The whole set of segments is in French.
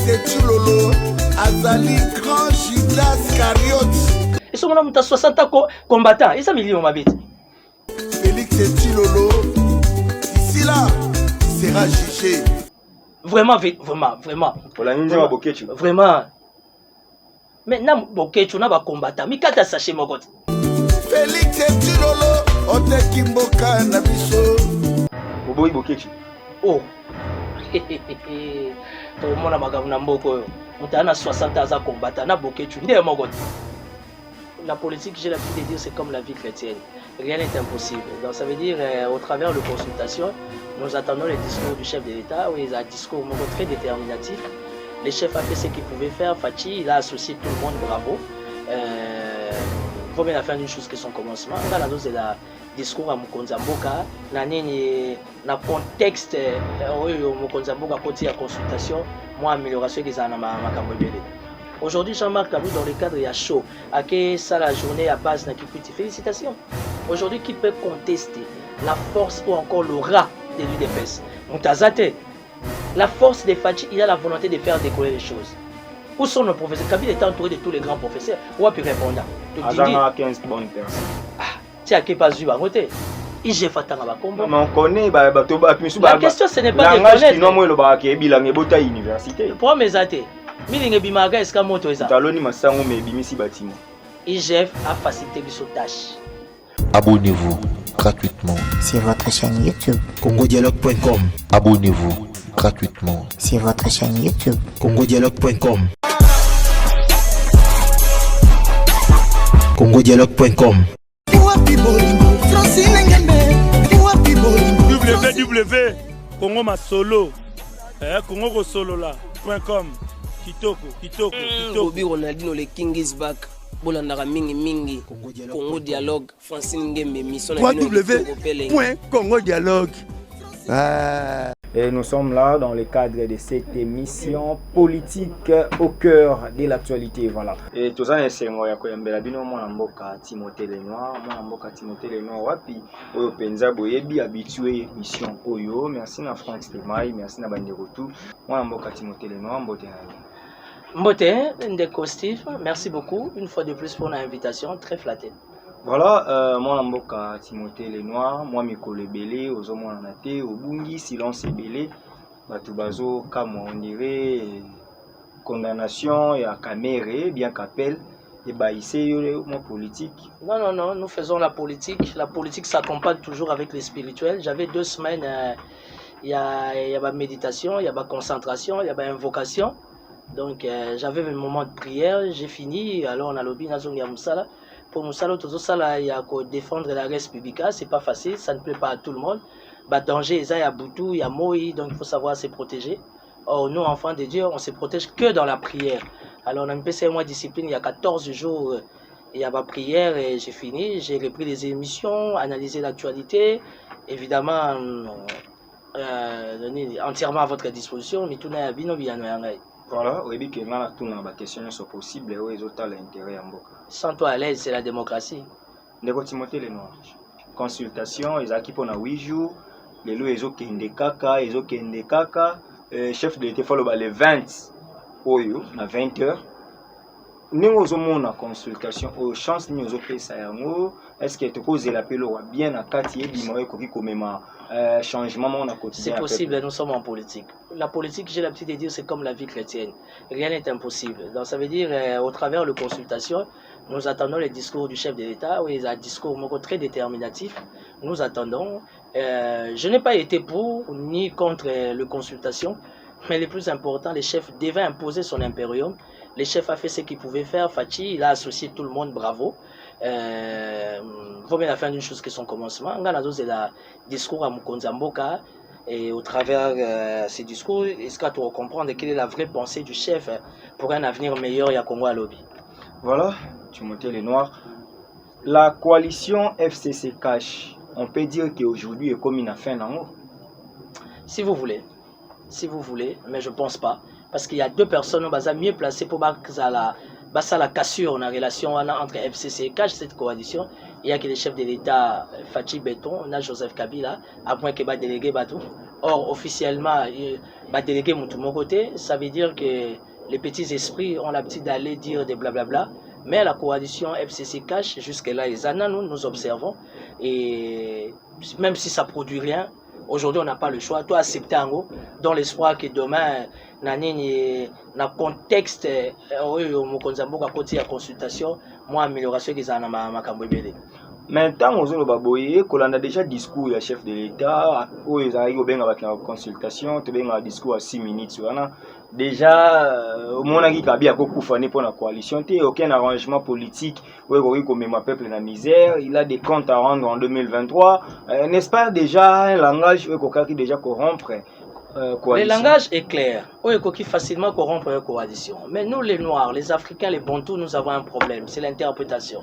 Etulolo, Azali Grand Judas Cariote. Et ce moment où 60 ans combattant, et ça million ma bête. Félix Etulolo, ici là, il sera jugé. Vraiment. Vraiment. Maintenant, Bokechu n'a pas combattant. Mais quand tu as saché mon côté. Félix Etulolo, Ote Kimboka Nabiso. Boboy Bokechu. Oh. Tout le monde a magané Mboko. On a 60 ans à combattre. On a Bokechu. La politique, j'ai l'habitude de dire, c'est comme la vie chrétienne. Rien n'est impossible. Donc ça veut dire, au travers de consultations, nous attendons les discours du chef de l'État, où il a un discours très déterminatif. Le chef a fait ce qu'il pouvait faire. Fachi, il a associé tout le monde, bravo. Comme il a fait une chose que son commencement. Dans la dose de la discours à Mukonzamboka, dans le contexte où Mukonzamboka côté la consultation, moi amélioration qu'ils ont à ma aujourd'hui, Jean-Marc Kabou, dans le cadre de show, à qui ça la journée à base de Kikuti. Félicitations. Aujourd'hui, qui peut contester la force ou encore le rat de l'UDPS? Moutazate. La force des Fachi, il a la volonté de faire décoller les choses. Où sont nos professeurs? Kabila est entouré de tous les grands professeurs. Où a pu répondre? Azana 15 bonnes personnes. Ah, tu as qui pas vu à côté? Il Fatanga Bakombo. Mais on connaît, la question ce n'est pas de connaître. Non, moi, le pour mes athées. Milinge bimaga eska moto eza. Taloni masango me bimisi batimo. IGF a facilité biso tâche. Abonnez-vous gratuitement sur votre chaîne YouTube congodialogue.com. Abonnez-vous gratuitement sur votre chaîne YouTube congodialogue.com. congodialogue.com. www.congomasolo congokosolola.com. Kitoko. Bobby Ronaldinho, le King is back. Bolandara mingi. Congo Dialogue. Francine Ngembe, mission. www.congodialogue. Et nous sommes là dans le cadre de cette émission politique au cœur de l'actualité. Voilà. Et tout ça, c'est moi, Yakoyambela Bino, mon amboka Timothée Lenoir, wapi, Oyo Penza Boyebi, habitué, mission Oyo. Merci à Franck Stemai, merci à Banderotou, mon amboka Timothée Lenoir, Mbote, Ndeko Steve, merci beaucoup une fois de plus pour l'invitation, très flatté. Voilà, moi Mboka Timothée Lenoir, moi Mikolo Belé, Ozomo Anate, Obungi, silence et Belé, Batubazo, comme on dirait, condamnation et à caméré, bien qu'appel, et baïssé, mon politique. Non, nous faisons la politique. La politique s'accompagne toujours avec les spirituels. J'avais 2 semaines, il y a ma méditation, il y a ma concentration, il y a ma invocation. Donc j'avais un moment de prière, j'ai fini, alors on a lobby Nazongi Moussala. Pour Moussala, tout ça, il y a qu'à défendre la res publica, c'est pas facile, ça ne plaît pas à tout le monde. Bah, danger, il y a Boutou, il y a Moï, donc il faut savoir se protéger. Or, nous, enfants de Dieu, on se protège que dans la prière. Alors, on a une PCM discipline, il y a 14 jours, il y a ma prière et j'ai fini. J'ai repris les émissions, analysé l'actualité, évidemment, entièrement à votre disposition, mais tout n'est pas voilà, on dit que les questions sont possibles et les autres ont l'intérêt en boca. Sans toi à l'aise, c'est la démocratie. Ndeko Timothée Lenoir. Consultation, ils ont qui pendant 8 jours. Les lois, ils ont kende kaka. Chef de l'État, le 20 oyo, na 20h. Nous avons une consultation, aux chances nous avons fait ça. Est-ce que tu peux l'appeler bien à Kati et Bimoy comme changement à côté? C'est possible, nous sommes en politique. La politique, j'ai l'habitude de dire, c'est comme la vie chrétienne. Rien n'est impossible. Donc ça veut dire, au travers de consultations, nous attendons les discours du chef de l'État, où il a un discours très déterminatif. Nous attendons. Je n'ai pas été pour ni contre les consultations. Mais le plus important, le chef devait imposer son impérium. Le chef a fait ce qu'il pouvait faire. Fachi, il a associé tout le monde, bravo. Comme il a fait une chose que son commencement. On a donné le discours à Mukonzamboka. Et au travers de ces discours, est-ce qu'on doit comprendre quelle est la vraie pensée du chef pour un avenir meilleur à Congo à lobby? Voilà, Timothée Lenoir. La coalition FCC Cash, on peut dire qu'aujourd'hui est comme une fin en haut. Si vous voulez. Si vous voulez, mais je ne pense pas. Parce qu'il y a 2 personnes qui sont mieux placées pour la cassure en relation entre FCC et CACH, cette coalition. Il y a que les chefs de l'État, Fachi Béton, on a Joseph Kabila, à moins qu'il va déléguer Batou. Or, officiellement, bah, délégué mon côté, ça veut dire que les petits esprits ont l'habitude d'aller dire des blablabla. Mais la coalition FCC cache, jusque-là, les années, nous observons. Et même si ça ne produit rien, aujourd'hui, on n'a pas le choix. Toi, accepter en haut, dans l'espoir que demain, dans le contexte, à côté de la consultation, moi, amélioration qu'ils ont ma cambouille. Maintenant, on a déjà discours du chef de l'État, où ils arrivent à consultation, un discours à 6 minutes. Déjà, mon ami Kabi a beaucoup fané pour la coalition, il n'y a aucun arrangement politique où il y a peuple dans la misère, il a des comptes à rendre en 2023. N'est-ce pas déjà un langage où il déjà corrompre le langage est clair, où il facilement corrompre une coalition. Mais nous, les Noirs, les Africains, les Bantous, nous avons un problème, c'est l'interprétation.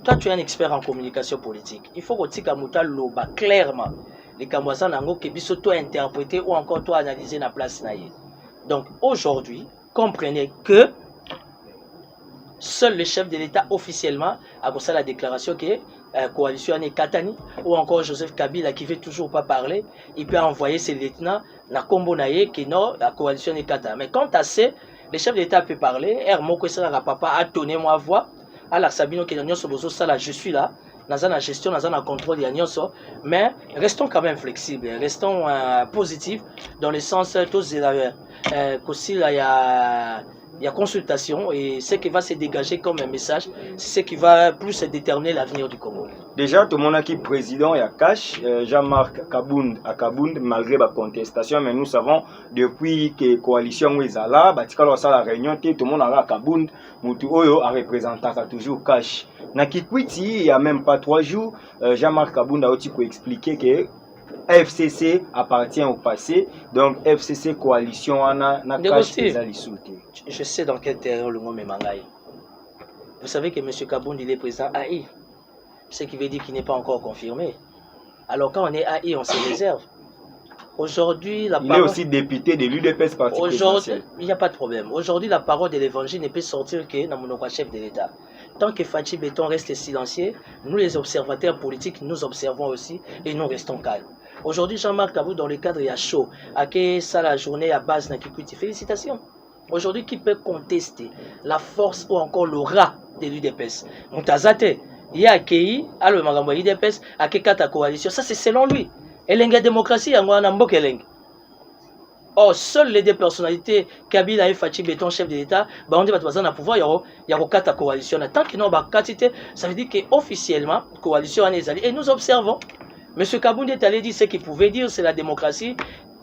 Toi, tu es un expert en communication politique. Il faut que tu loba clairement les Kamwazan Nango qui puissent toi interpréter ou encore toi analyser la place naïe. Donc aujourd'hui, comprenez que seul le chef de l'État officiellement a commencé la déclaration que la coalition est Katani ou encore Joseph Kabila qui ne veut toujours pas parler, il peut envoyer ses lieutenants na Kombo Naye que non, la coalition est Katani. Mais quant à ça, le chef de l'État peut parler, Hermoko Sera Papa a donné ma voix. Alors Sabino qui est je suis là, dans la gestion, dans le contrôle, mais restons quand même flexibles, restons positifs dans le sens tous qu'aussi il y a consultation et ce qui va se dégager comme un message, c'est ce qui va plus déterminer l'avenir du Congo. Déjà, tout le monde qui est président et à Cash, Jean-Marc Kabound à Kabound, malgré la contestation, mais nous savons depuis que la coalition est là, la réunion, tout le monde a Kabound, Moutou a représentant toujours Cash. Dans Kikwiti, il n'y a même pas 3 jours, Jean-Marc Kabound a aussi expliqué que FCC appartient au passé, donc FCC coalition a je sais dans quel terrain le mot m'émangaille. Vous savez que M. Kabound il est président AI, ce qui veut dire qu'il n'est pas encore confirmé. Alors quand on est AI, on se réserve. Aujourd'hui, il est aussi député de l'UDPS parti présidentiel. Il n'y a pas de problème. Aujourd'hui, la parole de l'évangile ne peut sortir que dans mon chef de l'État. Tant que Fachi Béton reste silencieux, nous les observateurs politiques, nous observons aussi et nous restons calmes. Aujourd'hui, Jean-Marc Kabou, dans le cadre, il y a chaud. À qui ça la journée à base n'a Kikwiti. Félicitations. Aujourd'hui, qui peut contester la force ou encore l'aura de l'UDPS? Moutazate, il y a accueilli, à le Magambo l'UDPS, à qui ta coalition. Ça, c'est selon lui. Et la démocratie, il y a un mot qui or, seules les deux personnalités, Kabila et Fachi Béton, chef de l'État, on dit que le pouvoir, il y a quatre coalitions. Tant qu'ils n'ont pas quantité, ça veut dire qu'officiellement, la coalition est allée. Et nous observons. M. Kabound est allé dire ce qu'il pouvait dire, c'est la démocratie,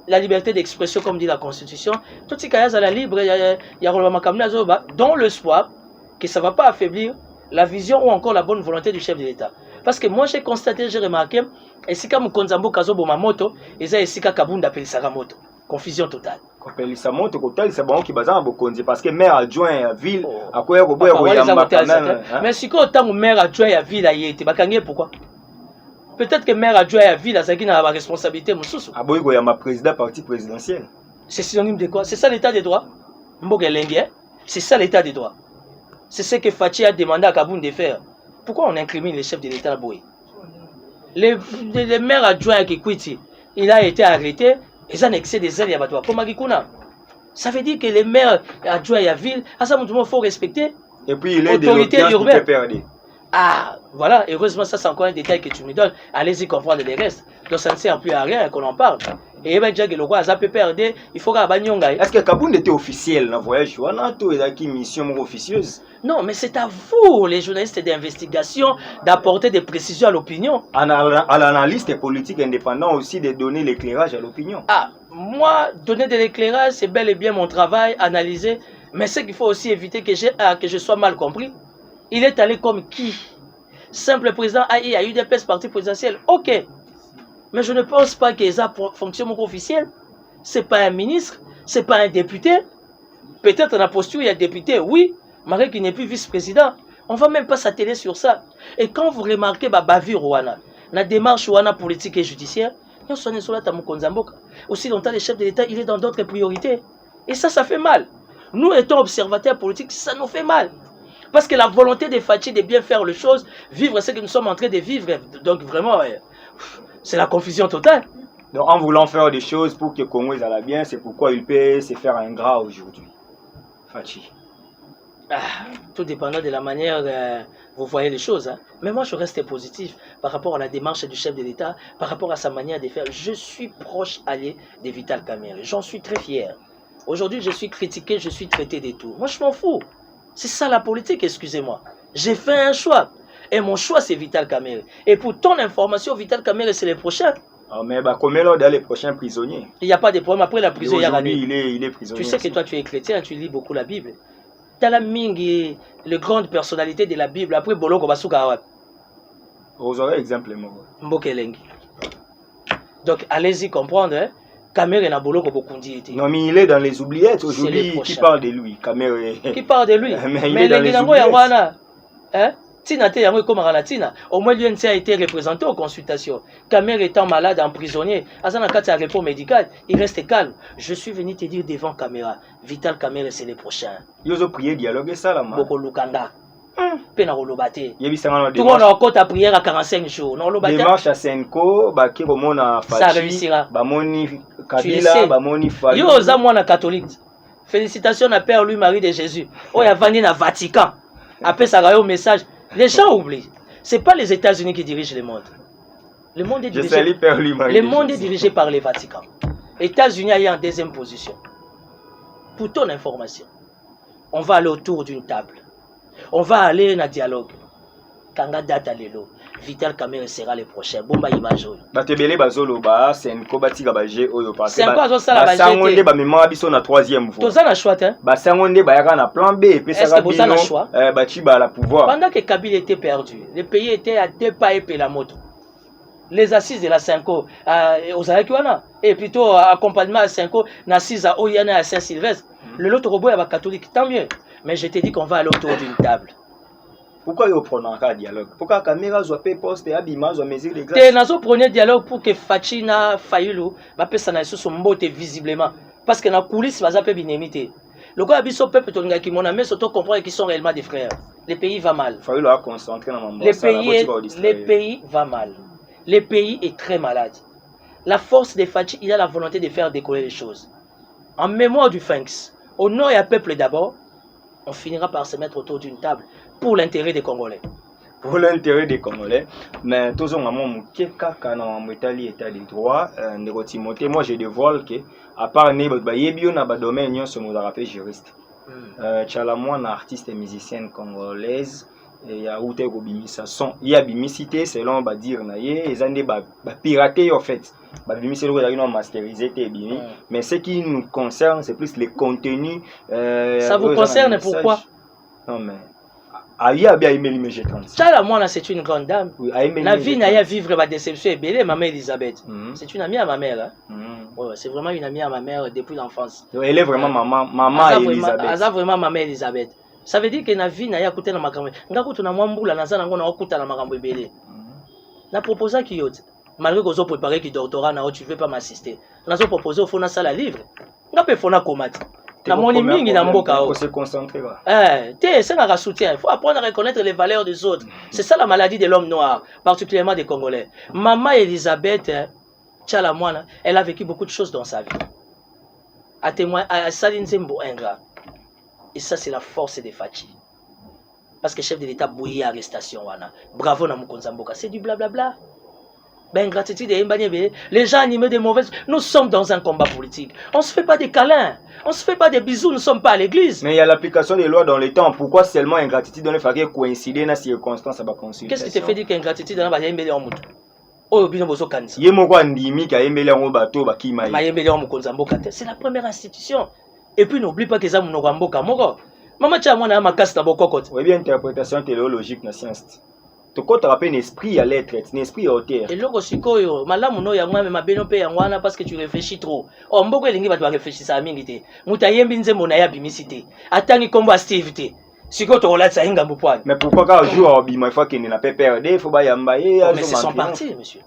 la liberté d'expression, comme dit la Constitution. Tout ce qui est à la libre, il y a dans l'espoir que ça ne va pas affaiblir la vision ou encore la bonne volonté du chef de l'État. Parce que moi, j'ai constaté, j'ai remarqué, et si comme Konzambo Kazobo Mamoto, et ça, et si Kabound appelle Saramoto. Confusion totale. Samoto total, c'est bon qui bazan Bokonzi parce que maire adjoint à ville, à quoi mais si quand autant maire adjoint à ville, il était bakangé pourquoi? Peut-être que maire adjoint à ville, ça qui n'a pas responsabilité, Moussous. Ah bon, il y a ma président parti présidentiel. C'est synonyme de quoi? C'est ça l'état des droits? C'est ça l'état des droits. C'est ce que Fachi a demandé à Kabound de faire. Pourquoi on incrimine les chefs de l'État à Boé? Les maires adjoints à Kikwiti, il a été arrêté. Ils ont annexé des ailes à comme Agikuna. Ça veut dire que les maires adjoints à la ville, à ça, il faut respecter. Et puis, il est l'autorité urbaine. Ah, voilà, heureusement, ça, c'est encore un détail que tu me donnes. Allez-y comprendre les restes. Donc, ça ne sert plus à rien qu'on en parle. Et bien, déjà que le roi a PPRD, il faut qu'à Banyonga. Est-ce que Kabound était officiel dans le voyage? On a tout une mission officieuse. Non, mais c'est à vous, les journalistes d'investigation, d'apporter des précisions à l'opinion. À l'analyste politique indépendant aussi de donner l'éclairage à l'opinion. Ah, moi, donner de l'éclairage, c'est bel et bien mon travail, analyser. Mais ce qu'il faut aussi éviter que je sois mal compris. Il est allé comme qui? Simple président AI, a eu des parti présidentiel. Ok. Mais je ne pense pas que ça fonctionne officiel. Ce n'est pas un ministre, ce n'est pas un député. Peut-être dans la posture, il y a député, oui, mais qui n'est plus vice-président. On ne va même pas s'atteler sur ça. Et quand vous remarquez bavure Rwanda, la démarche Rwanda politique et judiciaire, aussi longtemps le chef de l'État, il est dans d'autres priorités. Et ça fait mal. Nous étant observateurs politiques, ça nous fait mal. Parce que la volonté des Fachi de bien faire les choses, vivre ce que nous sommes en train de vivre, donc vraiment, c'est la confusion totale. Donc en voulant faire des choses pour que Congo aille bien, c'est pourquoi il peut se faire ingrat aujourd'hui. Fachi. Tout dépendant de la manière vous voyez les choses. Hein. Mais moi, je reste positif par rapport à la démarche du chef de l'État, par rapport à sa manière de faire. Je suis proche allié de Vital Kamerhe. J'en suis très fier. Aujourd'hui, je suis critiqué, je suis traité de tout. Moi, je m'en fous. C'est ça la politique, excusez-moi. J'ai fait un choix. Et mon choix, c'est Vital Kamerhe. Et pour ton information, Vital Kamerhe, c'est le prochain. Ah, mais comment là, dans les prochains prisonniers? Il n'y a pas de problème. Après la prison, il y a il est prisonnier. Tu sais que toi, tu es chrétien, tu lis beaucoup la Bible. Tala mingi, les grandes personnalités de la Bible. Après, Boloko Basuka. Vous aurez exemple, moi. Mbokelengi. Donc, allez-y comprendre. Hein? Kamerhe na Boloko Bokundi. Non, mais il est dans les oubliettes aujourd'hui. Qui parle de lui? Kamerhe. Qui parle de lui? Mais il est dans les oubliettes. Hein? Tina te yango comme Tina. Au moins l'UNC a été représenté aux consultations. Kamerhe étant malade, emprisonnier, Azana Kati a repos médical, il reste calme. Je suis venu te dire devant caméra, Vital Kamerhe c'est le prochain. Ils ont prié dialogue ça là. Boko Lukanda. Pena rolobate. Yebi sangana tout le monde a encore ta prière à 45 jours. Non rolobate. Démarche à Senko, ba ki komona Fachi. Ça réussira. Ba moni Kabila, ba moni Fachi. Yo za moi na catholique. Félicitations à Père Louis-Marie de Jésus. Oh ya vandi na Vatican. Après ça a eu message. Les gens oublient. Ce n'est pas les États-Unis qui dirigent le monde. Le monde est dirigé par les Vatican. Les États-Unis est en deuxième position. Pour ton information, on va aller autour d'une table. On va aller dans un dialogue. Kanga data lelo. Vital Kamerhe sera le prochain. Bomba image. Batebele bazolo ba Senko batika baje oyo parce que Senko azosala baje. Sangonde ba mémoire biso na 3e voie. Toza na choix hein. Ba Sangonde ba yaka na plan B et puis ça va bien. Bati ba la pouvoir. Pendant que Kabila était perdu, le pays était à 2 pas et la moto. Les assises de la Senko aux Arakiwana et plutôt accompagnement à Senko na 6 à Oyana à Saint-Sylvestre. Le lot robo est catholique, tant mieux. Mais je t'ai dit qu'on va aller autour d'une table. Pourquoi ils prennent un dialogue? Pourquoi Kamerhe soit pas poste et Abima soit mesure les glaces? T'es dans un premier dialogue pour que Fachina Fayulu va passer na sous son mbote visiblement parce que na coulisses va zapper binemité. Le gars abisso peuple tonga qui mon ami surtout comprendre qu'ils sont réellement des frères. Le pays va mal. Fayulu a concentré dans mon le pays va mal. Le pays est très malade. La force de Fachi, il a la volonté de faire décoller les choses. En mémoire du Finks, au nom et à peuple d'abord, on finira par se mettre autour d'une table pour l'intérêt des Congolais. Pour l'intérêt des Congolais, mais tous on a mon kaka na Italie état de droit, Timothée, moi je dévoile que à part ne ba yebio na ba domaine nyon so mo rappel juriste. Tchala na artiste et musicienne congolaise et ya outé ko bimisa son, il y a bimicité selon ba dire na ye, ezande ba pirater en fait. Ba bimicité ko ya masterisé té bimi, mais ce qui nous concerne c'est plus les contenus ça vous concerne pourquoi? Non mais Aïe a bien aimé l'image trans. Tchala moi c'est une grande dame. Oui, la vie n'a pas vivre ma déception et belle maman Elisabeth. C'est une amie à ma mère. Hein? Ouais, c'est vraiment une amie à ma mère depuis l'enfance. Elle est vraiment maman Elisabeth. Elle a vraiment maman Elisabeth. Ça veut dire que la vie n'a pas coûté dans ma caméra. Nga kutu na mwambula na zana ngona okuta na makambo ebele. Na proposa ki yote. Malgré que vous préparez qui doctorat na tu veux pas m'assister. Na zo proposer au fona sala livre. Nga pe fona komati. Na moni mingi na mboka o. Se concentrer là. C'est un soutien. Il faut apprendre à reconnaître les valeurs des autres. C'est ça la maladie de l'homme noir, particulièrement des Congolais. Maman Elisabeth Tchala Moana, elle a vécu beaucoup de choses dans sa vie. À témoin à Saline Zembo Ingra. Et ça c'est la force des Fachi. Parce que chef de l'État bouillit arrestation wana. Bravo na Mukonza Mboka, c'est du blablabla. Ben gratitude et les gens animés de mauvaises. Nous sommes dans un combat politique. On ne se fait pas des câlins. On ne se fait pas des bisous. Nous ne sommes pas à l'église. Mais il y a l'application des lois dans les temps. Pourquoi seulement ingratitude dans les faits coïncider dans les circonstances à la consultation? Qu'est-ce qui te fait dire qu'ingratitude dans les faits en oh, bien bozo kanisa. Yemoko ndimi ka yembele en bateau bakima. Ma yembele en Mukonza Mboka. C'est la première institution. Et puis n'oublie pas que ça mon Mboka moko. Maman tia mona makasi na bokokot. Oui bien interprétation théologique na science. To ko te rappelle esprit à l'être, un esprit à hauteur. Et loko sikoyo, malamu no ya ngwa mabeno pe ya ngwana parce que tu réfléchis trop. Oh mboko elingi ba réfléchir ça mingi te. Muta yembi nzembo na ya bimisité. Atangi kombo a Steve te. Siko to rola tsainga mbopwana. Mais pourquoi quand jour bima fois qu'il n'a pas perdu, il faut ba yamba ye. Mais c'est son parti monsieur.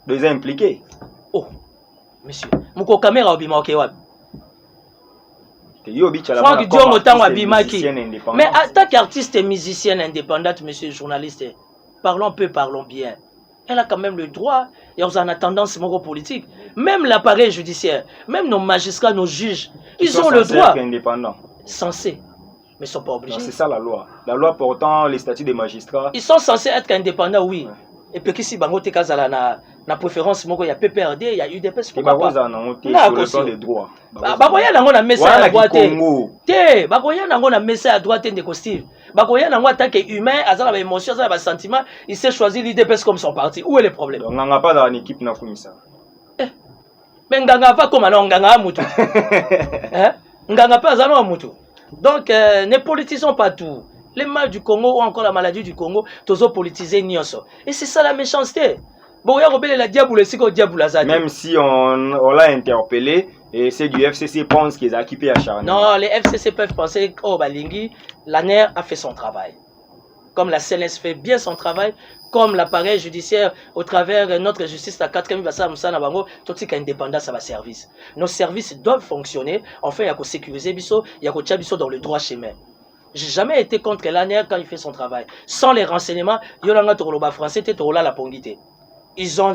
Deux impliqués. Oh. Monsieur, muko caméra obima OK wapi? Franck Diongo tango abimaki. Mais en tant qu'artiste et musicienne indépendante, monsieur le journaliste, parlons peu, parlons bien. Elle a quand même le droit Il y a une tendance politique. Même l'appareil judiciaire, même nos magistrats, nos juges, ils ont le droit. Indépendants. Censés. Mais ils ne sont pas obligés. C'est ça la loi. La loi portant les statuts des magistrats. Ils sont censés être indépendants, oui. Ouais. Et puis si bango te kazala na préférence moko il y a PPRD, il y a UDPS pourquoi pas. Sur le plan des droits. Bakoya nango na message à droite. Te, bakoya nango na message à droite de Steve. Bakoya nango en tant qu'humain, azala ba émotion, azala ba sentiment, il s'est choisi l'UDPS comme son parti. Où est le problème? Donc on n'a pas dans l'équipe na Fumisa. Mais nganga pas comme non nganga mutu. Hein? Nganga pas azala mutu. Donc ne politisons pas tout. Les mal du Congo ou encore la maladie du Congo, tous politisés nioso. Et c'est ça la méchanceté. Bon, il y a la diable, même si on l'a interpellé, et c'est du FCC pense qu'ils ont équipé à Charny. Non, les FCC peuvent penser que oh, Balingi, la NER a fait son travail. Comme la CNS fait bien son travail, comme l'appareil judiciaire au travers de notre justice, la 4e tout ce qui est indépendant, ça va service. Nos services doivent fonctionner. Enfin, il y a qu'à sécuriser Bisso, il y a qu'à Bisso dans le droit chemin. J'ai jamais été contre l'ANER quand il fait son travail. Sans les renseignements, Yolanga Toroloba français, Torola la pongité. Ils ont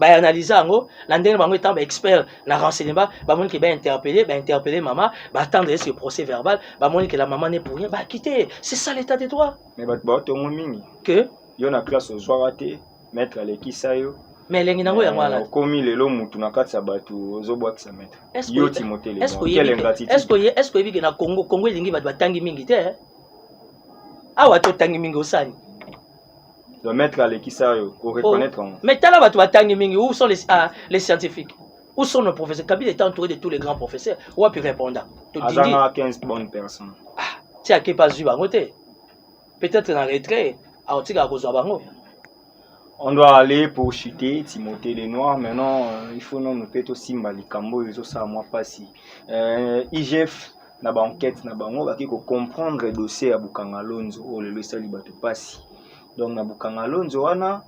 analysé en haut, l'andenne bango étant expert dans le renseignement, bamoni qui va interpeller maman, attendre ce procès verbal, bamoni que la maman n'est pour rien, quitter. C'est ça l'état des droits. Mais tout le monde que Yona classe aux soiratés, mettre les kisayo. Mais les gens ont là. Comme les lots na katsa batu ozoboa ki sa mettre. Yo Timothée les. Est-ce que na Congo lingi ba tangi mingi te? Ah wa to tangi mingi osani. De mettre les kisayo pour reconnaître. Mais tala ba to tangi mingi où sont les scientifiques? Où sont nos professeurs? Kabila est entouré de tous les grands professeurs. Où a pu répondre? Azana 15 bonnes personnes. Ah, tu as qui pas vu bango te? Peut-être dans retrait, a otika kozwa bango. On doit aller pour chuter Timothée les Noirs. Maintenant, il faut nous peut aussi Malikambo et ça moi pas si. IGF na ba enquête na bango ba ko comprendre le dossier à Bukanga Lonzo ou le sali bato passi. Donc na Bukanga Lonzo wana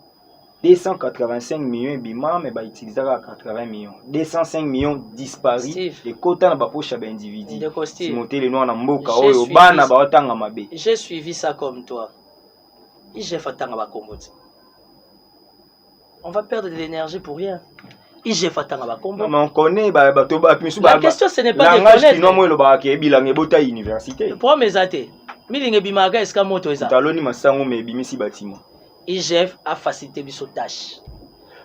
285 millions bima mais ba utiliser 80 millions. 205 millions disparus les quotas na ba poche ba individu. Timothée les Noirs na mboka oyo bana ba otanga mabe. J'ai suivi ça comme toi. IGF atanga ba komboti. On va perdre de l'énergie pour rien. IGF atanga ba kombo. Mais on connaît la question ce n'est pas de connaître. Pour mes athées, milinge bimaga eska moto eza. Taloni masango me bimisi bâtiment. IGF a facilité biso tâche.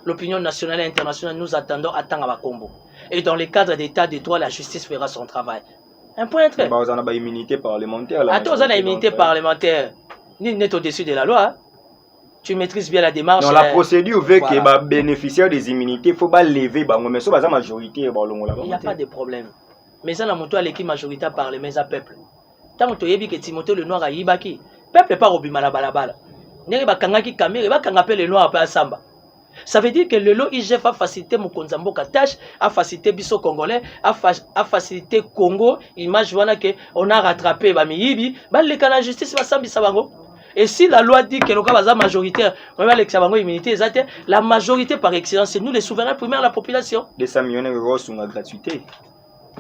L'opinion nationale et internationale nous attendons atanga ba kombo. Et dans le cadre d'état de droit, la justice fera son travail. Un point très. Bah on a immunité parlementaire là. Attends, on a immunité parlementaire. Ni n'est au-dessus de la loi. Tu maîtrises bien la démarche. Dans la procédure veut que les bénéficiaires des immunités, il faut pas lever, mais c'est la majorité. Il n'y a pas de problème. Mais ça, la moto à l'équipe majoritaire parle, mais ça peuple. Tant que tu as dit que Timothée le Noir a yibaki, peuple pas au bimala balabala. N'est pas kangaki kamere, pas kangape le Noir à samba. Ça veut dire que le lot IGF a facilité mon konzambo katache, a facilité biso congolais, a facilité Congo, image wana que on a rattrapé ba miyibi, ba le kana justice ba sambi sabango. Et si la loi dit que le cas majoritaire, la majorité par excellence, c'est nous les souverains primaires de la population. 200 millions d'euros sont la gratuité.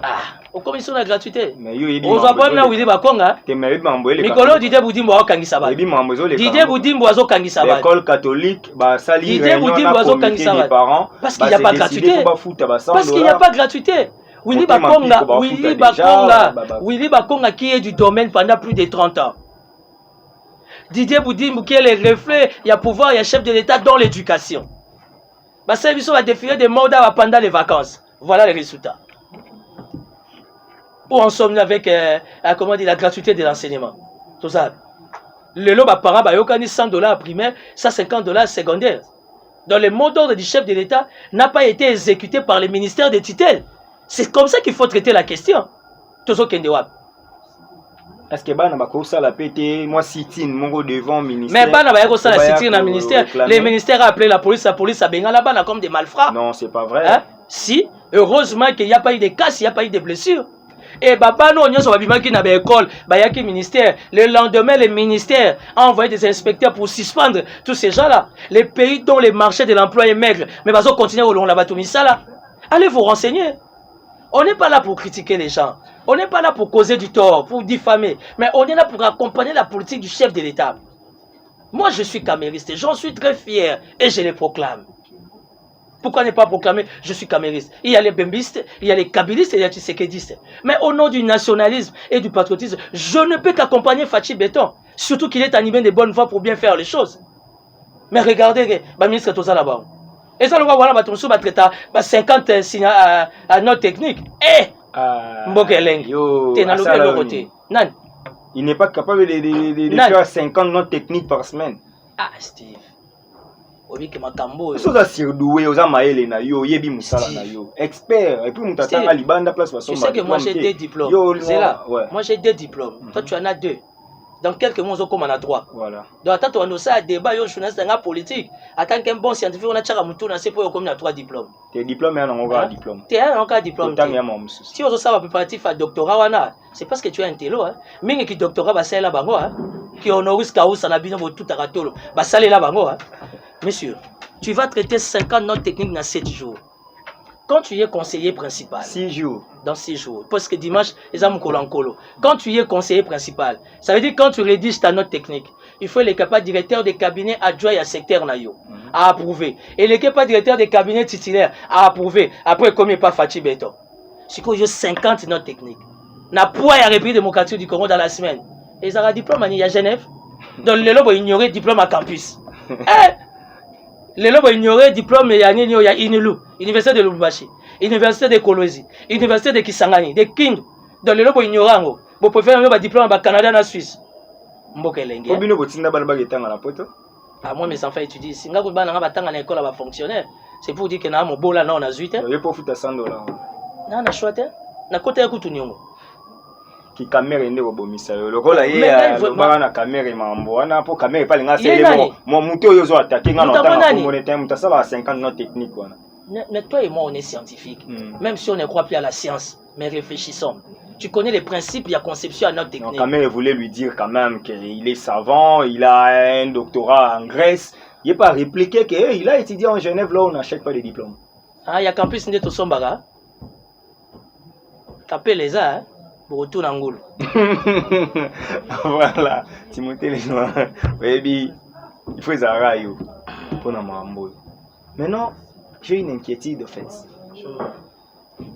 Ah, au commission de la gratuité. On va pas là où il est Bakonga. Nicolas Didier Boudimbo a Kangisaba. Didier Boudimbo a Kangisaba. L'école catholique, Didier Boudimbo a Kangisaba. Parce qu'il n'y a pas de gratuité. Parce qu'il n'y a pas de gratuité. Willy Bakonga qui est du domaine pendant plus de 30 ans. Didier Boudimbo qui est le reflet, il y a pouvoir, il y a chef de l'État dans l'éducation. C'est lui qui va défiler des mandats pendant les vacances. Voilà les résultats. Où en sommes-nous avec la gratuité de l'enseignement? Tout ça. Le lot par an, il y a $100 primaire, $150 secondaire. Dans le mot d'ordre du chef de l'État n'a pas été exécuté par le ministère des tutelles. C'est comme ça qu'il faut traiter la question. Tout ça qui est est-ce que bana bakosa la pété moi sitine mongo devant ministère? Mais bana bakosa la sitine dans ministère. Les ministères a appelé la police a béni la bana comme des malfrats. Non, c'est pas vrai. Hein? Si, heureusement qu'il n'y a pas eu de casse, il n'y a pas eu de blessures. Et baba non nyonso babima ki na ba école, ba yaki ministère. Le lendemain le ministère a envoyé des inspecteurs pour suspendre tous ces gens-là. Les pays dont le marché de l'emploi est maigre, mais bazo continuer au long la batomisa là. Allez vous renseigner. On n'est pas là pour critiquer les gens. On n'est pas là pour causer du tort, pour diffamer. Mais on est là pour accompagner la politique du chef de l'État. Moi, je suis camériste. J'en suis très fier et je le proclame. Pourquoi ne pas proclamer je suis camériste? Il y a les bembistes, il y a les kabylistes et il y a les tshisekidistes. Mais au nom du nationalisme et du patriotisme, je ne peux qu'accompagner Fachi Béton. Surtout qu'il est animé de bonne foi pour bien faire les choses. Mais regardez, le ministre Toza là-bas. Et ça, le voilà, bah, 50 signes à notre technique. Eh! Mbokeleng. T'es dans le côté. Non. Il n'est pas capable de faire 50 notes techniques par semaine. Ah, Steve. Oui, que ma tambo. Ils sont surdoués, ils ont maïlé na yo, yebi musala na yo. Expert. Et puis, on t'attend à l'Ibanda place façon. Tu sais que moi j'ai des diplômes. C'est là. Moi j'ai des diplômes. Toi tu en as 2. Dans quelques mois, on a 3. Voilà. Donc, attends, on a ça, débat, yo, journaliste, dans la politique. Attends qu'un bon scientifique, on a tchara moutou, on a 3 diplômes. Tes diplômes, il y a un diplôme. Tu as un diplôme. Si on a ça, préparatif à doctorat, c'est parce que tu as un télo. Mais qui doctorat, bah, c'est là-bas, qui honoris causa, na bino, tout à ratolo. Bah, ça, c'est là-bas, Monsieur, tu vas traiter 50 notes techniques dans 7 jours. Quand tu es conseiller principal. 6 jours. Dans 6 jours. Parce que dimanche, les amis colo. Quand tu es conseiller principal, ça veut dire quand tu rédiges ta note technique, il faut l'équipe directeur de cabinet adjoint à secteur nayo à approuver. Et l'équipe directeur de cabinet titulaire à approuver. Après, comme il n'y a pas Fachi Béton. C'est qu'il y a 50 notes techniques. Na poids à République démocratique du Congo dans la semaine. Et ils ont un diplôme à Genève. Donc, les lobes ignorer diplôme à campus. Les lobes ignorer diplôme il y a Inulu, Université de Lubumbashi, Université de Kolwezi, Université de Kisangani, de Kindu. Dans les lobes ignorants, vous pouvez faire un diplôme au Canada et en Suisse. Mbokelenge. Combien de bottines d'abal à la pote? Ah, moi, mes enfants étudient. Si vous avez un école à fonctionnaire, c'est pour dire que nous avons un beau là, on a 8. Il n'y a pas foutu à $100. Non, on a choisi. On a côté à coup tout le monde. Qui caméra est au bomissa. Le rôle est la caméra mamboana pour caméra pas les gars. Mon mouton yozo attaqué dans le monétaire, mouton ça va 50 notes techniques. Mais toi et moi on est scientifiques. Même si on ne croit plus à la science, mais réfléchissons. Tu connais les principes de la conception à notre technique. La caméra voulait lui dire quand même qu'il est savant, il a un doctorat en Grèce. Il n'est pas répliqué qu'il a étudié en Genève, là on n'achète pas de diplôme. Ah, il y a campus de Tosombaga. Tapez les arts. Pour retourner en Ngolo. Voilà, Timothée les noirs. Baby, il faut Zara pour nous mambo. Maintenant, j'ai une inquiétude de fait.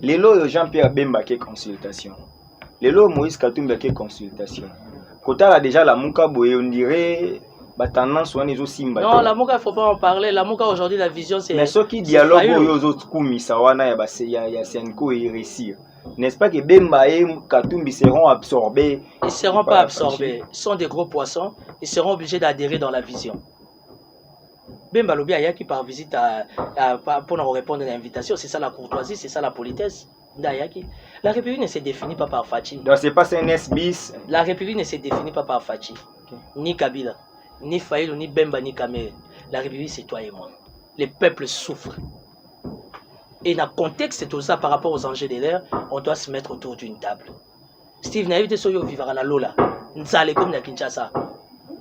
Les lois Jean-Pierre Bemba qui consultation. Les lois Moïse Katumba qui consultation. Quand on a déjà la Mouka Boye, on dirait tendance on est aussi simba. Non, la Mouka, il ne faut pas en parler. La Mouka aujourd'hui, la vision c'est. Mais ce qui dialogue aux autres coups, il y a Senko et réussir. N'est-ce pas que Bemba et Katumbi seront absorbés? Ils ne seront pas absorbés. Ils sont des gros poissons. Ils seront obligés d'adhérer dans la vision. Bemba Lobi Aya qui par visite pour nous répondre à l'invitation, c'est ça la courtoisie, c'est ça la politesse. La République ne se définit pas par Fachi. Donc c'est pas CNS bis. La République ne se définit pas par Fachi. Ni Kabila, ni Faïlo, ni Bemba, ni Kamere. La République c'est toi et moi. Les peuples souffrent. Et dans le contexte, c'est tout ça par rapport aux enjeux de l'air, on doit se mettre autour d'une table. Steve Naïvite Soyo vivra na Lola, Nzale comme na Kinshasa.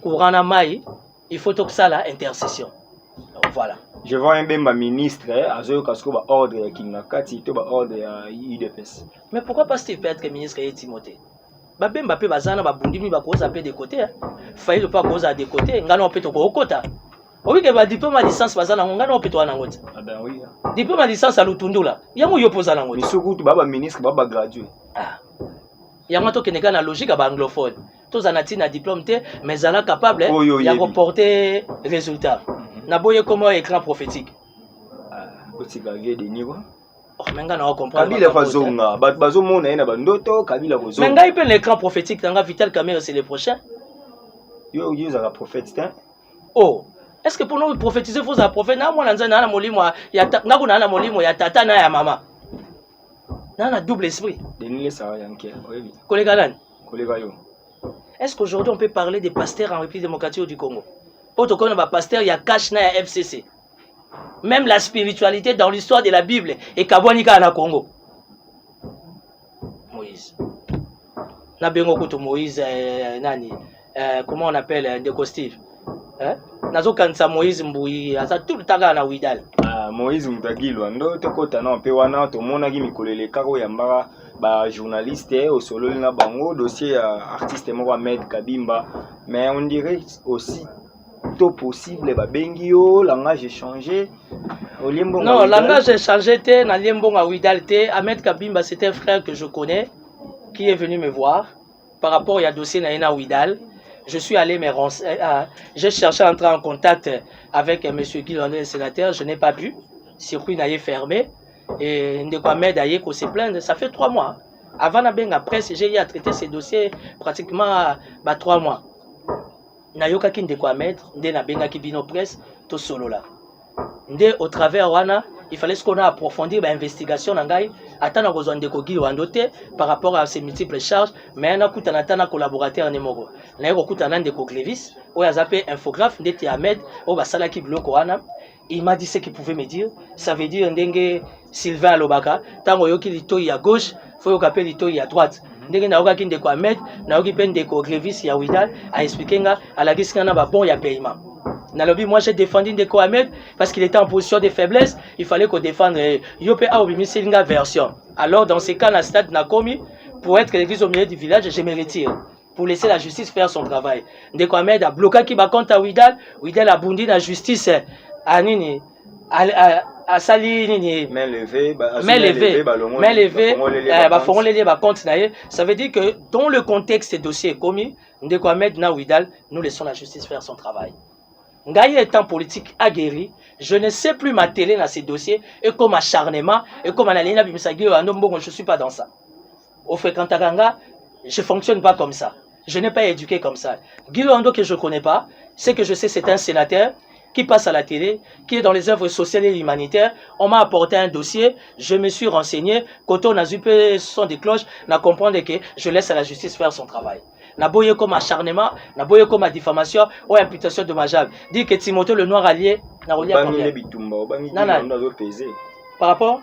Courant na Maï, il faut tout ça là, intercession. Donc, voilà. Je vois un Bemba ministre, Azoyo Kasko va ordre qui n'a qu'à tito va ordre à IDPS. Mais pourquoi pas Steve peut être ministre et Timothée? Bemba peut bazana ba bundimi ba cause à peu de côté. Failli pas cause à des côtés, ngano peut to ko kota. Oui, que diplôme à licence bazana ngano peut to na ngote. Ah ben oui. Diplôme à licence à Lutundula. Yango yo posa na ngote. Mais surtout baba ministre baba gradué. Ah. Yango to keneka na logique ba anglophone. Tous anati na diplôme té mais zala capable ya reporter résultat. Na boye comme écran prophétique. Otika vie de niveau. Oh, menga na comprendre. Kabila fazonga, bazo mona na bandoto, Kabila bozo. Menga ipe l'écran prophétique tanga Vital Kamerhe c'est le prochain. Yo za prophète hein. Oh, est-ce que pour nous prophétiser faut un prophète na moi nanza na molimo ya na kuna na molimo ya tata na ya mama. Na double esprit. Denile ça yanke. Oui. Collègue Alan. Collègue yo. Est-ce qu'aujourd'hui on peut parler des pasteurs en République démocratique du Congo? Pour qu'on a pasteur, il y a cash na FCC. Même la spiritualité dans l'histoire de la Bible et Kabwanika na Congo. Moïse. Na bengo kuto Moïse nani comment on appelle Ndeko Steve. Nazo kansa Moïse Mbuyi asa tout le temps na Widal. Moïse Mutagilwa ndo tokota na pe wana to mona gi mikolele kako yamba ba journaliste au solo na bango dossier artiste mo Ahmed Kabimba mais on dirait aussi tout possible ba bengio langage échangé Non, langage j'ai changé, na liembonga Ouidal te. Ahmed Kabimba, c'est un frère que je connais, qui est venu me voir par rapport à dossier na Ouidal. Je suis allé me renseigner, j'ai cherché à entrer en contact avec M. Guy Landais, le sénateur, je n'ai pas pu. Circuit n'a fermé. Et Ndeko Ahmed Aye ko se plaindre, ça fait 3 mois. Avant la benga presse, j'ai eu à traiter ces dossiers pratiquement 3 mois. Nayoka ki Ndeko Ahmed, nde na benga ki bino presse, to solo là. Nde au travers wana, il fallait qu'on a approfondi l'investigation nangai, atana besoin de Ndeko Guy Landais par rapport à ses multiples charges, mais na kutana tana collaborateur nemoko. Na yoko kutana Ndeko Clévis, o ya zappé infographe ndeti Ahmed, o basala ki bloko wana. Il m'a dit ce qu'il pouvait me dire. Ça veut dire Ndenge Sylvain Lobaka, tango yoki litoi à gauche, faut yokape litoi à droite. Ndenge na yoka ki Ndeko Ahmed, na yoki pe Ndeko Clévis ya Ouidal a expliqué nga à la gisika na ba bon ya paiement. Na lobby moi j'ai défendu Ndeko Ahmed parce qu'il était en position de faiblesse, il fallait qu'on défende yope a obimi selinga version. Alors dans ces cas na stade na komi pour être l'église au milieu du village, je me retire. Pour laisser la justice faire son travail. Ndeko Ahmed a bloqué qui ba compte à Ouidal, Ouidal a bondi la justice. Anini à sali nini main levée ça veut dire que dans le contexte des dossiers commis Ndeko Ahmed na Ouidal, nous laissons la justice faire son travail. Ngaye étant politique aguerri, je ne sais plus m'atteler dans ces dossiers et comme acharnement et comme analina bimisagi je suis pas dans ça. Au fait quand je fonctionne pas comme ça. Je n'ai pas éduqué comme ça. Guy Lando que je connais pas, c'est que je sais c'est un sénateur qui passe à la télé, qui est dans les œuvres sociales et humanitaires. On m'a apporté un dossier, je me suis renseigné, quand on a zuppé son des cloches, n'a comprendre que je laisse à la justice faire son travail. N'a boyé comme acharnement, n'a boyé comme diffamation ou imputation dommageable. Dit que Timothée le Noir allié, n'a relié à combien? Par rapport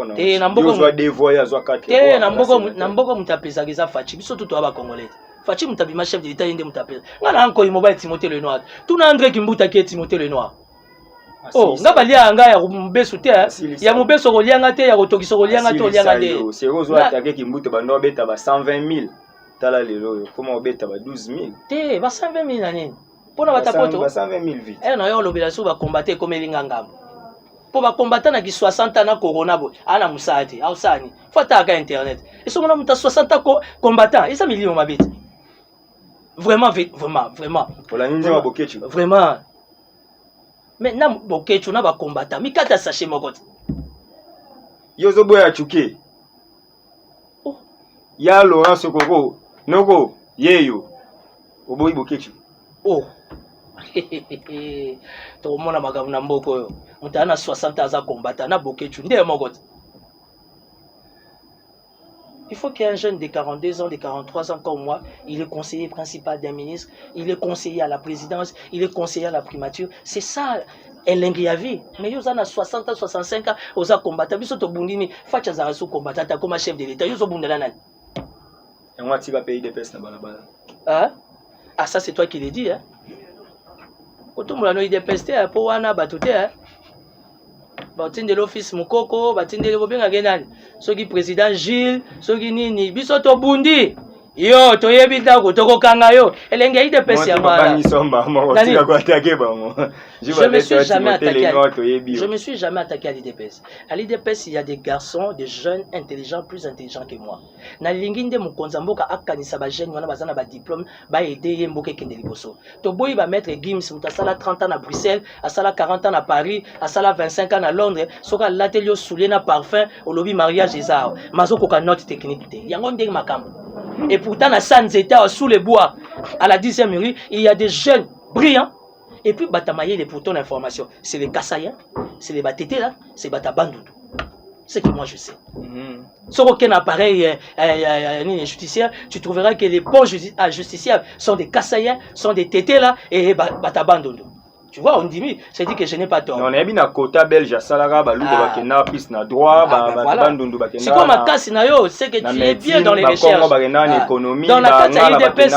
non. Et Nambogo dévoyer à 4. Et Nambogo mutapesa giza fachi, biso tout aba congolais. Fachi mutabima chef de l'État yende mutapesa. Ngana anko imobile Timothée le Noir. Tuna André Kimbuta qui est Timothée le Noir. Oh, ngaba lia anga ya mbesu te, ya mbesu kolianga te, ya kotokiso kolianga te, olianga te. C'est Rozo attaqué Kimbuta bando beta ba 120 000. Tala lelo, comment beta ba 12 000. Te, ba 120 000 nani. Pona batapoto. Ba 120 000 vite. Eh no yo lobelaso ba combattre comme elinga pour ba combattre na ki 60 ans na corona bo ana musati ausani fata ka internet et so mona muta 60 ans combattant et ça millions mabite vraiment vraiment mais na bokechu na ba combattant mi kata sachet moko yozo boya chuke ya Laurent Sokoko noko yeyo oboyi bokechu oh to mona magamu na mboko yo mutana 60 ans à combattre na bokechu ndé moko. Il faut qu'il y ait un jeune de 42 ans, de 43 ans comme moi, il est conseiller principal d'un ministre, il est conseiller à la présidence, il est conseiller à la primature. C'est ça, vie. Mais ils ont 60 ans, 65 ans, ils ont combattu. Ils ont bundini, facha zarasu combattu, comme chef de l'État. Ils ont bundela nan. Et moi, tu vas payer des pestes là-bas. Hein? Ah, ça, c'est toi qui l'as dit, hein? Quand on a eu des pestes, pour wana batute, hein? Batinde l'office Mukoko, batinde le bobenga genani. Soki président Gilles, soki nini, biso to bundi. Yo, to yebita ko toko kanga yo. Elenge ide pesi ya mala. Je me suis jamais attaqué à l'IDPS. À l'IDPS, il y a des garçons, des jeunes intelligents, plus intelligents que moi. Na linginde mukonzamboka akanisa ba jeune wana bazana ba diplôme, ba aider yemboke kende liboso. To boyi ba mettre Gims mutasala 30 ans à Bruxelles, asala 40 ans à Paris, asala 25 ans à Londres, soka l'atelier soulier na parfum, au lobby mariage ezao. Mazoko ka note technique te. Yango ndenge makambo. Et pourtant, à Sanzeta, sous les bois, à la 10e rue, il y a des jeunes brillants. Et puis, Batamaye, les pour ton information, c'est les Kassaïens, c'est les Batétés là, c'est Batabandoudou. C'est que moi je sais. Sur aucun appareil judiciaire, tu trouveras que les bons justiciables sont des Kassaïens, sont des Tétés là, et Batabandoudou. Tu vois, on dit, c'est dit que je n'ai pas tort. On a bien un quota belge à Salara, Balou, Bakena, piste na droit, c'est comme un cas, c'est que tu es bien dans les recherches. Dans la carte, il y a des pèses,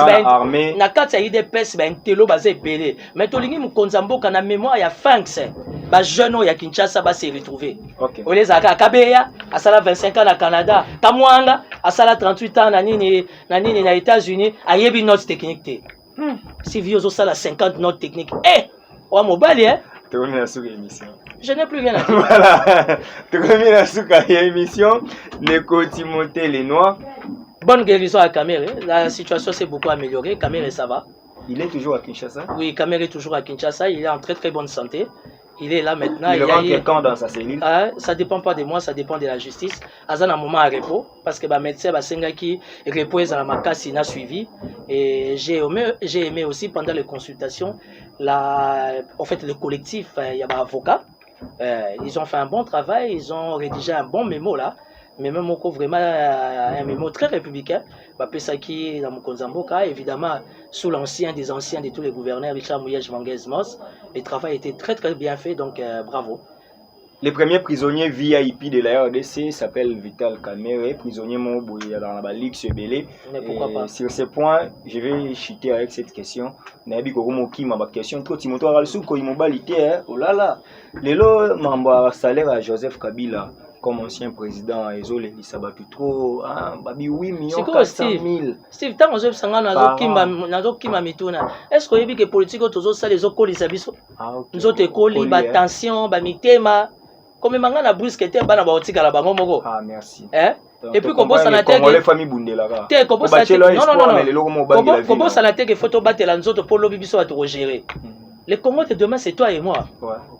la carte, il y a des pèses, un télo basé belé. Mais tu lis, Konzambo, quand la mémoire, il y a Fanks, les jeunes, il y a Kinshasa, va se retrouver. On les a à Kabeya, à Sala 25 ans au Canada, Kamwanga, à Sala 38 ans, aux États-Unis, à Yebi notes techniques. Si vieux au Sala 50 notes techniques. Eh! Ouais, mobile, hein? Je n'ai plus rien à dire. Voilà. Émission. Neko Timothée Lenoir. Bonne guérison à Kamere. La situation s'est beaucoup améliorée. Kamere, ça va. Il est toujours à Kinshasa? Oui, Kamere est toujours à Kinshasa. Il est en très très bonne santé. Il est là maintenant. Il rentre quand dans sa cellule? Ça dépend pas de moi, ça dépend de la justice. Azan a un moment à repos parce que le médecin qui repose dans la casse, il a suivi. Et j'ai aimé aussi pendant les consultations, en fait, le collectif, il y a un avocat. Ils ont fait un bon travail, ils ont rédigé un bon mémo là. Mais même vraiment un mémo très républicain. Pesaki dans Mokonzamboka, évidemment, sous l'ancien des anciens de tous les gouverneurs, Richard Mouyej Vanguez Moss, le travail était très très bien fait, donc bravo. Le premier prisonnier VIP de la RDC s'appelle Vital Kamerhe, prisonnier dans la Ligue Sebele. Mais pourquoi pas? Sur ce point, je vais chuter avec cette question. Nabi Koromoki ma question trop Timoto Aralsou ko immobilité oh là là. Lelo mamba salaire à Joseph Kabila. Comme ancien président, Ezole, il s'abat trop. Babi 8 millions 400 000. Steve, tant que je suis est-ce que vous avez que politique ça les autres colis nous autres colis, tension, mitema. Comme manga na brusque te bana baotika la bango moko. Merci. Et puis comme ça na tête les familles bundela ka. Comme ça non. Comme ça na tête que photo battre nous autres pour lobby biso à te gérer. Le Congo de demain c'est toi et moi.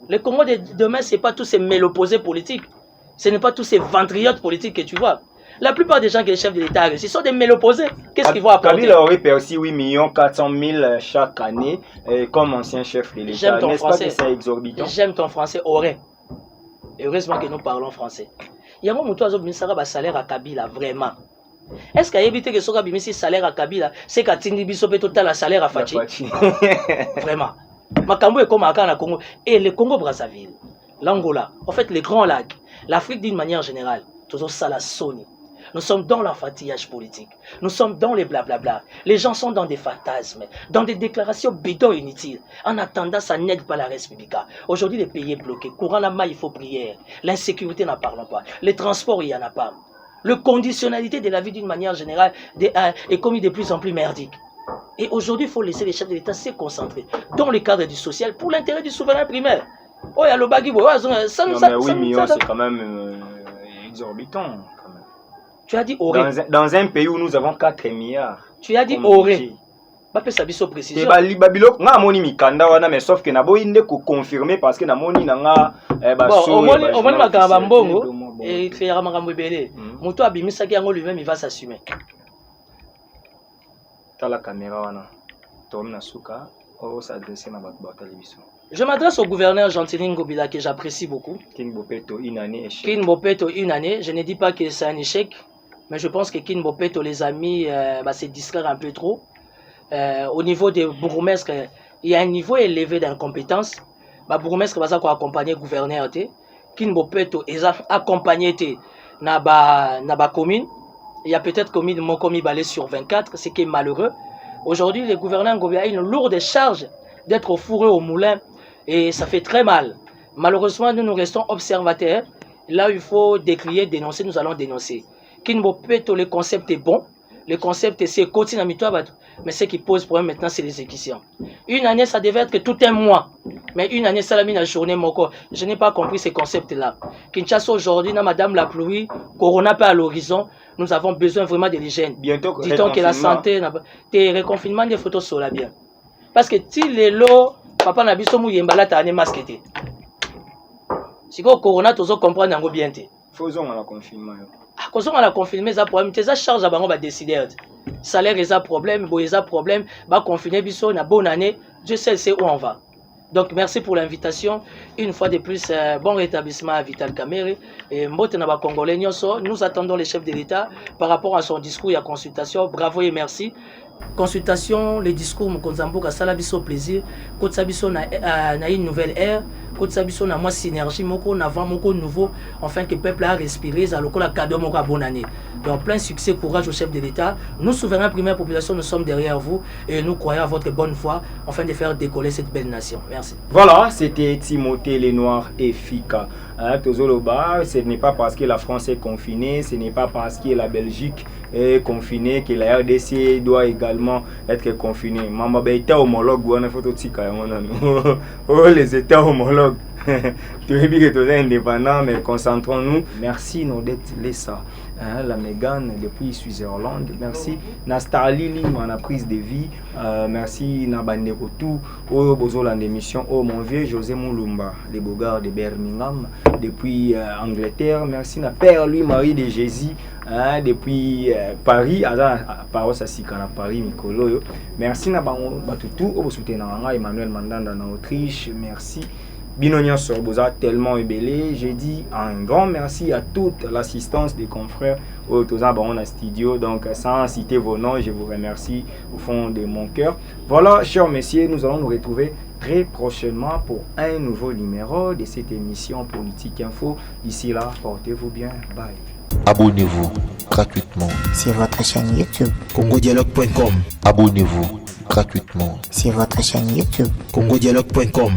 Le Congo de demain c'est pas tous ces méloposés politiques. Ce n'est pas tous ces ventriotes politiques que tu vois. La plupart des gens qui sont chefs de l'État, ce sont des méloposés. Qu'est-ce qu'ils vont apporter? Kabila aurait perçu 8 400 000 chaque année comme ancien chef de l'État. J'aime ton français. C'est exorbitant. J'aime ton français, aurait. Heureusement que nous parlons français. Il y a un moment où tu as un salaire à Kabila, vraiment. Est-ce qu'il y a évité que ce soit un salaire à Kabila, c'est qu'à Tindibiso peut total un salaire à Fachi? Vraiment. Makambo est comme à Congo. Et le Congo-Brazzaville, l'Angola, en fait les grands lacs, l'Afrique d'une manière générale, toujours ça la Sony. Nous sommes dans l'enfantillage politique. Nous sommes dans les blablabla. Les gens sont dans des fantasmes, dans des déclarations bidons inutiles. En attendant, ça n'aide pas la République. Aujourd'hui, les pays sont bloqués. Courant la main, il faut prière. L'insécurité, n'en parlons pas. Les transports, il n'y en a pas. Le conditionnalité de la vie d'une manière générale est commis de plus en plus merdique. Et aujourd'hui, il faut laisser les chefs de l'État se concentrer dans le cadre du social pour l'intérêt du souverain primaire. Oh, il y a le bagui. Non, mais 8 millions, c'est quand même exorbitant. Tu as dit aurait. Dans un pays où nous avons 4 milliards. Tu as dit aurait. Pas peut ça biso précision. Babilo, nga moni mikanda wana mais sauf que na bo inde ko confirmer parce que na moni na nga au moins makamba mbongo et faire makambo belé. Moto abimisa ki yango lui-même il va s'assumer. T'as la caméra wana. Tom na suka on s'adresser na bato ba télévision. Je m'adresse au gouverneur Gentilin Ngobila que j'apprécie beaucoup. King Bopeto une année échec. King Bopeto une année, je ne dis pas que c'est un échec, mais je pense que King Bopeto les amis se distraire un peu trop. Au niveau des bourgmestres, il y a un niveau élevé d'incompétence. Les bourgmestres va accompagner le gouverneur. King Bopeto est accompagné dans la commune. Il y a peut-être commune Mokomi Balé sur 24, ce qui est malheureux. Aujourd'hui, le gouverneur Ngobila a une lourde charge d'être au fourré au moulin et ça fait très mal. Malheureusement, nous restons observateurs. Là où il faut décrier, dénoncer, nous allons dénoncer. King Bopeto, le concept est bon. Le concept c'est continue mais ce qui pose problème maintenant c'est l'exécution. Une année ça devait être que tout un mois, mais une année ça la mis la journée moko. Je n'ai pas compris ces concepts là. Kinshasa aujourd'hui, madame la pluie, corona pas à l'horizon, nous avons besoin vraiment de l'hygiène. Bientôt dit-on que la santé, des reconfinements des photos sur la bien. Parce que si les lots, papa n'a biso mouyembala ta ane masqué. Si go corona tozo comprendre ngo bien té. Faisons la confinement. Quand on a confirmé ça problème, tes charges on va décider. Salaire est un problème, bon est un problème, va confiner biso na bonne année, je sais c'est où on va. Donc merci pour l'invitation. Une fois de plus, bon rétablissement à Vital Kamerhe et mbote na ba congolais nyonso. Nous attendons les chefs de l'État par rapport à son discours et à consultation. Bravo et merci. Consultation, les discours Mokonzamboka sala biso plaisir. Kotsa biso na une nouvelle ère. Kotsa biso na moi synergie moko na vent moko nouveau afin que le peuple a respiré ça lokola cadeau moko bonne année. Donc plein succès, courage aux chefs de l'État. Nous souverains première population, nous sommes derrière vous et nous croyons à votre bonne foi afin de faire décoller cette belle nation. Merci. Voilà, c'était Timothée Lenoir et Fika. Tozoloba, ce n'est pas parce que la France est confinée, ce n'est pas parce que la Belgique est confiné, que la RDC doit également être confinée. Maman, ben, État homologue, on a fait tout les États homologues. Tu es bien que tu es indépendant, mais concentrons-nous. Merci, Nodette Lessa, la Mégane depuis Suisse-Irlande. Merci, Nastali Lim, en a prise de vie. Merci, Nabandeko tout. Oh, Bozoland d'émission. Oh, mon vieux José Moulumba, les Bogards de Birmingham, depuis Angleterre. Merci, na Père Louis-Marie de Jésus, depuis Paris. Paroisse à Sikana, Paris, Mikolo. Merci, Nabatutu. Oh, Emmanuel Mandanda, en Autriche. Merci. Binonia Sorboza tellement ébélé. J'ai dit un grand merci à toute l'assistance des confrères au Baron Studio. Donc sans citer vos noms, je vous remercie au fond de mon cœur. Voilà, chers messieurs, nous allons nous retrouver très prochainement pour un nouveau numéro de cette émission Politique Info. D'ici là, portez-vous bien. Bye. Abonnez-vous gratuitement sur votre chaîne YouTube. congodialogue.com. Abonnez-vous gratuitement sur votre chaîne YouTube. congodialogue.com.